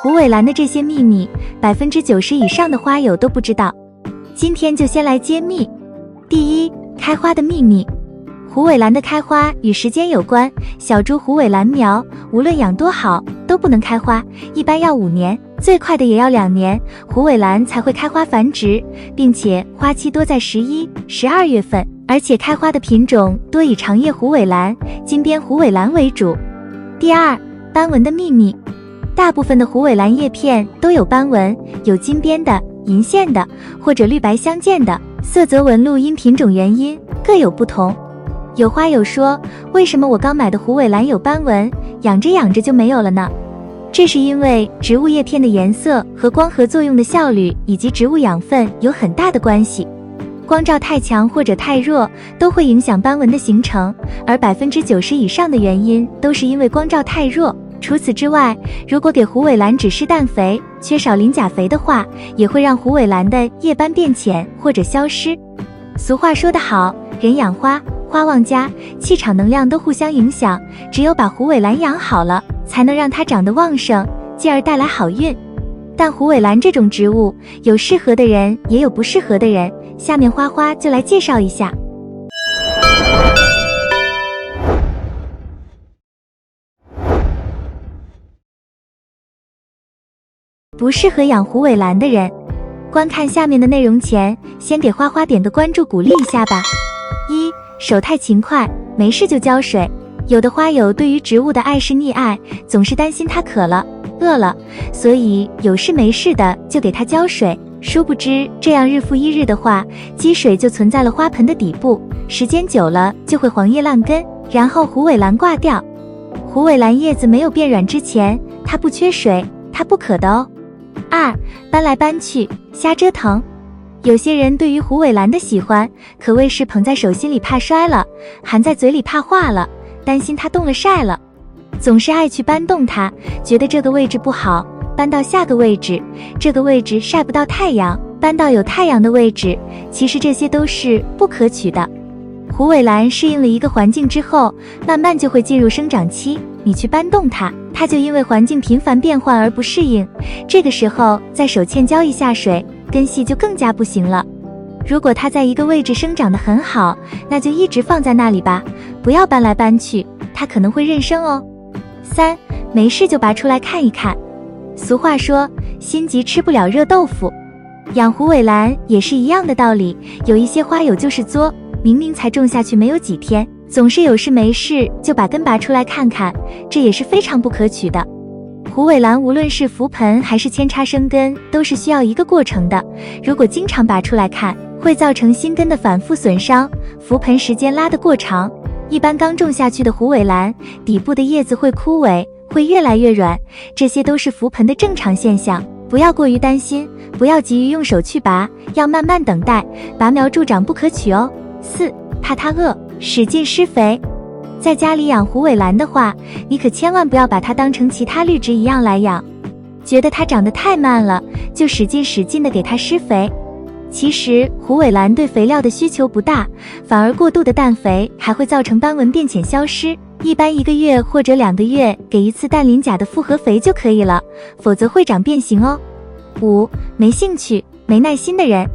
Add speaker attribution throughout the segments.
Speaker 1: 虎尾兰的这些秘密，90%以上的花友都不知道。今天就先来揭秘。第一，开花的秘密。虎尾兰的开花与时间有关，小株虎尾兰苗无论养多好都不能开花，一般要5年，最快的也要2年，虎尾兰才会开花繁殖，并且花期多在11、12月份，而且开花的品种多以长叶虎尾兰、金边虎尾兰为主。第二，斑纹的秘密。大部分的虎尾兰叶片都有斑纹，有金边的、银线的或者绿白相间的，色泽纹路因品种原因各有不同。有花友说，为什么我刚买的虎尾兰有斑纹，养着养着就没有了呢？这是因为植物叶片的颜色和光合作用的效率以及植物养分有很大的关系。光照太强或者太弱都会影响斑纹的形成，而90%以上的原因都是因为光照太弱。除此之外，如果给虎尾兰只施氮肥，缺少磷钾肥的话，也会让虎尾兰的叶斑变浅或者消失。俗话说得好，人养花，花旺家，气场能量都互相影响，只有把虎尾兰养好了，才能让它长得旺盛，进而带来好运。但虎尾兰这种植物，有适合的人，也有不适合的人，下面花花就来介绍一下。不适合养虎尾兰的人，观看下面的内容前，先给花花点个关注鼓励一下吧。一，手太勤快，没事就浇水。有的花友对于植物的爱是溺爱，总是担心它渴了、饿了，所以有事没事的就给它浇水。殊不知，这样日复一日的话，积水就存在了花盆的底部，时间久了就会黄叶烂根，然后虎尾兰挂掉。虎尾兰叶子没有变软之前，它不缺水，它不渴的哦。二，搬来搬去，瞎折腾。有些人对于虎尾兰的喜欢，可谓是捧在手心里怕摔了，含在嘴里怕化了，担心它冻了晒了，总是爱去搬动它，觉得这个位置不好，搬到下个位置，这个位置晒不到太阳，搬到有太阳的位置，其实这些都是不可取的。虎尾兰适应了一个环境之后，慢慢就会进入生长期，你去搬动它，它就因为环境频繁变换而不适应，这个时候再手欠浇一下水，根系就更加不行了。如果它在一个位置生长得很好，那就一直放在那里吧，不要搬来搬去，它可能会认生哦。三，没事就拔出来看一看。俗话说，心急吃不了热豆腐，养虎尾兰也是一样的道理，有一些花友就是作，明明才种下去没有几天，总是有事没事就把根拔出来看看，这也是非常不可取的。虎尾兰无论是扶盆还是扦插生根，都是需要一个过程的，如果经常拔出来看，会造成新根的反复损伤，扶盆时间拉得过长。一般刚种下去的虎尾兰，底部的叶子会枯萎，会越来越软，这些都是扶盆的正常现象，不要过于担心，不要急于用手去拔，要慢慢等待，拔苗助长不可取哦。四，怕它饿，使劲施肥。在家里养虎尾兰的话，你可千万不要把它当成其他绿植一样来养，觉得它长得太慢了，就使劲的给它施肥。其实虎尾兰对肥料的需求不大，反而过度的氮肥还会造成斑纹变浅消失，一般1个月或者2个月给一次氮磷钾的复合肥就可以了，否则会长变形哦。五，没兴趣、没耐心的人。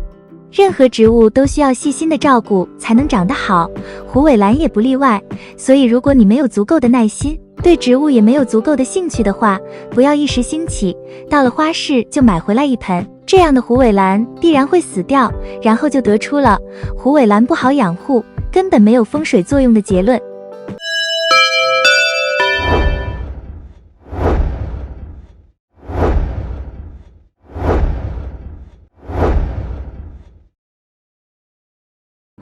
Speaker 1: 任何植物都需要细心的照顾才能长得好，虎尾兰也不例外，所以如果你没有足够的耐心，对植物也没有足够的兴趣的话，不要一时兴起，到了花市就买回来一盆，这样的虎尾兰必然会死掉，然后就得出了虎尾兰不好养护，根本没有风水作用的结论。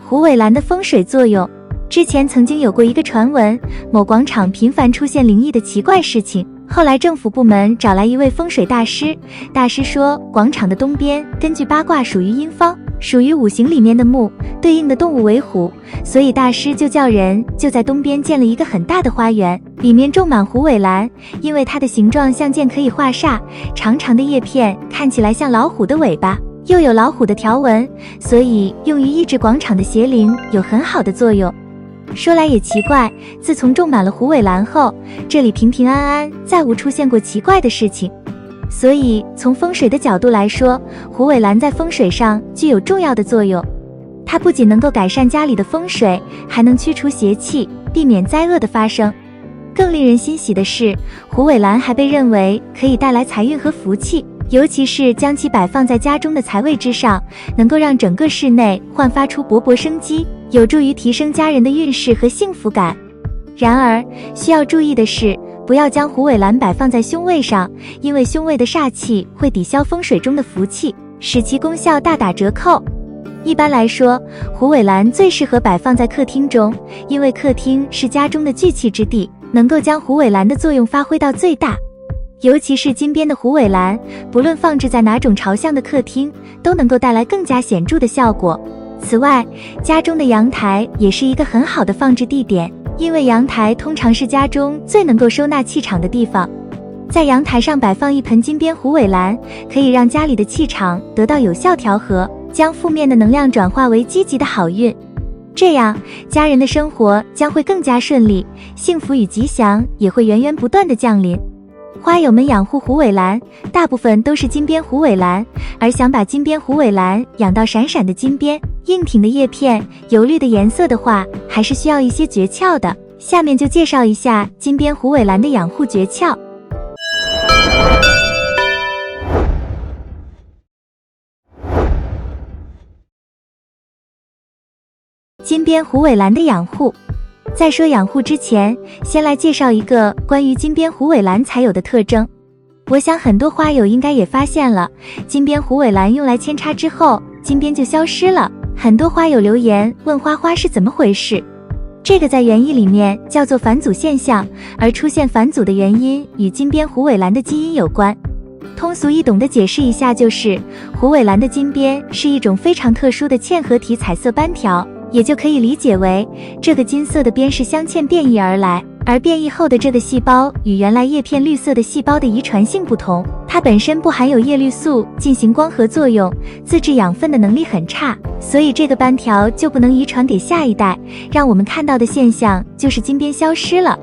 Speaker 1: 虎尾兰的风水作用，之前曾经有过一个传闻，某广场频繁出现灵异的奇怪事情，后来政府部门找来一位风水大师，大师说广场的东边根据八卦属于阴方，属于5行里面的木，对应的动物为虎，所以大师就叫人就在东边建了一个很大的花园，里面种满虎尾兰，因为它的形状像剑可以化煞，长长的叶片看起来像老虎的尾巴，又有老虎的条纹，所以用于抑制广场的邪灵有很好的作用。说来也奇怪，自从种满了虎尾兰后，这里平平安安，再无出现过奇怪的事情。所以从风水的角度来说，虎尾兰在风水上具有重要的作用。它不仅能够改善家里的风水，还能驱除邪气，避免灾厄的发生。更令人欣喜的是，虎尾兰还被认为可以带来财运和福气，尤其是将其摆放在家中的财位之上，能够让整个室内焕发出勃勃生机，有助于提升家人的运势和幸福感。然而，需要注意的是，不要将虎尾兰摆放在凶位上，因为凶位的煞气会抵消风水中的福气，使其功效大打折扣。一般来说，虎尾兰最适合摆放在客厅中，因为客厅是家中的聚气之地，能够将虎尾兰的作用发挥到最大。尤其是金边的虎尾兰，不论放置在哪种朝向的客厅，都能够带来更加显著的效果。此外，家中的阳台也是一个很好的放置地点，因为阳台通常是家中最能够收纳气场的地方。在阳台上摆放一盆金边虎尾兰，可以让家里的气场得到有效调和，将负面的能量转化为积极的好运。这样，家人的生活将会更加顺利，幸福与吉祥也会源源不断的降临。花友们养护虎尾兰，大部分都是金边虎尾兰，而想把金边虎尾兰养到闪闪的金边、硬挺的叶片、油绿的颜色的话，还是需要一些诀窍的。下面就介绍一下金边虎尾兰的养护诀窍。金边虎尾兰的养护。在说养护之前，先来介绍一个关于金边虎尾兰才有的特征。我想很多花友应该也发现了，金边虎尾兰用来扦插之后，金边就消失了。很多花友留言问花花是怎么回事。这个在园艺里面叫做返祖现象，而出现返祖的原因与金边虎尾兰的基因有关。通俗易懂的解释一下，就是虎尾兰的金边是一种非常特殊的嵌合体彩色斑条，也就可以理解为这个金色的边是镶嵌变异而来，而变异后的这个细胞与原来叶片绿色的细胞的遗传性不同，它本身不含有叶绿素进行光合作用，自制养分的能力很差，所以这个斑条就不能遗传给下一代，让我们看到的现象就是金边消失了。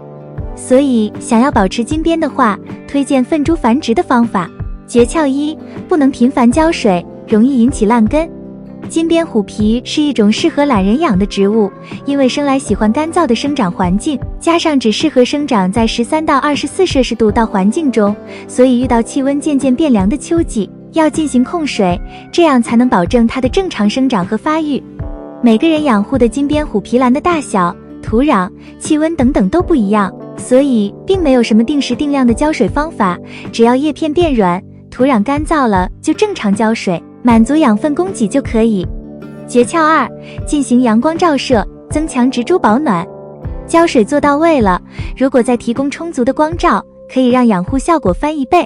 Speaker 1: 所以想要保持金边的话，推荐粪株繁殖的方法。诀窍一，不能频繁浇水，容易引起烂根。金边虎皮是一种适合懒人养的植物，因为生来喜欢干燥的生长环境，加上只适合生长在13到24摄氏度到环境中，所以遇到气温渐渐变凉的秋季，要进行控水，这样才能保证它的正常生长和发育。每个人养护的金边虎皮兰的大小、土壤、气温等等都不一样，所以并没有什么定时定量的浇水方法，只要叶片变软，土壤干燥了就正常浇水，满足养分供给就可以。诀窍二，进行阳光照射，增强植株保暖。浇水做到位了，如果再提供充足的光照，可以让养护效果翻一倍。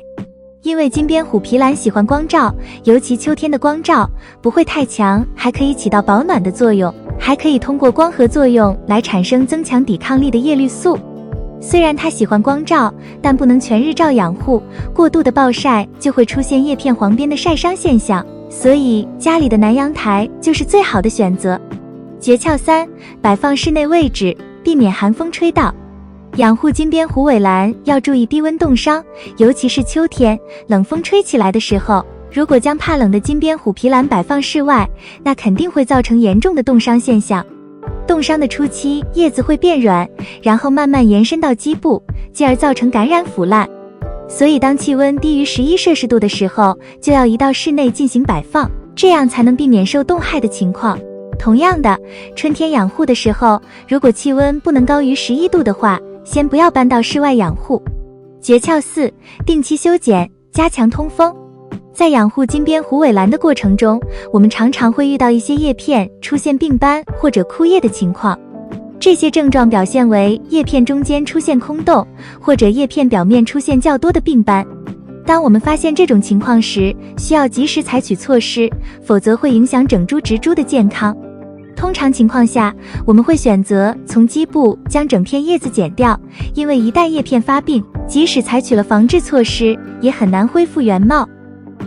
Speaker 1: 因为金边虎皮兰喜欢光照，尤其秋天的光照不会太强，还可以起到保暖的作用，还可以通过光合作用来产生增强抵抗力的叶绿素。虽然它喜欢光照，但不能全日照养护，过度的暴晒就会出现叶片黄边的晒伤现象，所以家里的南阳台就是最好的选择。诀窍三，摆放室内位置，避免寒风吹到。养护金边虎尾兰要注意低温冻伤，尤其是秋天冷风吹起来的时候，如果将怕冷的金边虎皮兰摆放室外，那肯定会造成严重的冻伤现象。冻伤的初期，叶子会变软，然后慢慢延伸到基部，进而造成感染腐烂。所以当气温低于11摄氏度的时候，就要移到室内进行摆放，这样才能避免受冻害的情况。同样的，春天养护的时候，如果气温不能高于11度的话，先不要搬到室外养护。诀窍四，定期修剪，加强通风。在养护金边虎尾兰的过程中，我们常常会遇到一些叶片出现病斑或者枯叶的情况。这些症状表现为叶片中间出现空洞，或者叶片表面出现较多的病斑。当我们发现这种情况时，需要及时采取措施，否则会影响整株植株的健康。通常情况下，我们会选择从基部将整片叶子剪掉，因为一旦叶片发病，即使采取了防治措施，也很难恢复原貌。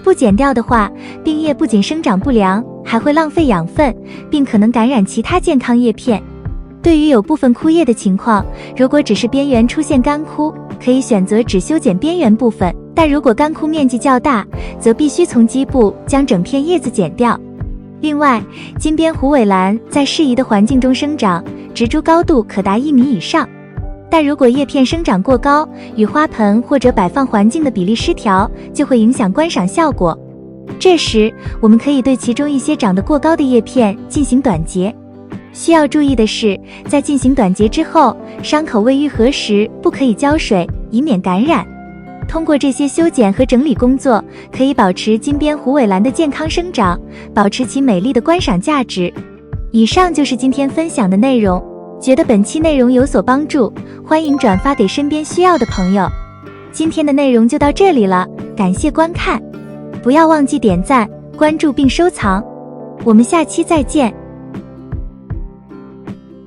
Speaker 1: 不剪掉的话，病叶不仅生长不良，还会浪费养分，并可能感染其他健康叶片。对于有部分枯叶的情况，如果只是边缘出现干枯，可以选择只修剪边缘部分，但如果干枯面积较大，则必须从基部将整片叶子剪掉。另外，金边虎尾兰在适宜的环境中生长，植株高度可达1米以上。但如果叶片生长过高，与花盆或者摆放环境的比例失调，就会影响观赏效果。这时，我们可以对其中一些长得过高的叶片进行短截。需要注意的是，在进行短截之后，伤口未愈合时不可以浇水，以免感染。通过这些修剪和整理工作，可以保持金边虎尾兰的健康生长，保持其美丽的观赏价值。以上就是今天分享的内容，觉得本期内容有所帮助，欢迎转发给身边需要的朋友。今天的内容就到这里了，感谢观看，不要忘记点赞、关注并收藏，我们下期再见。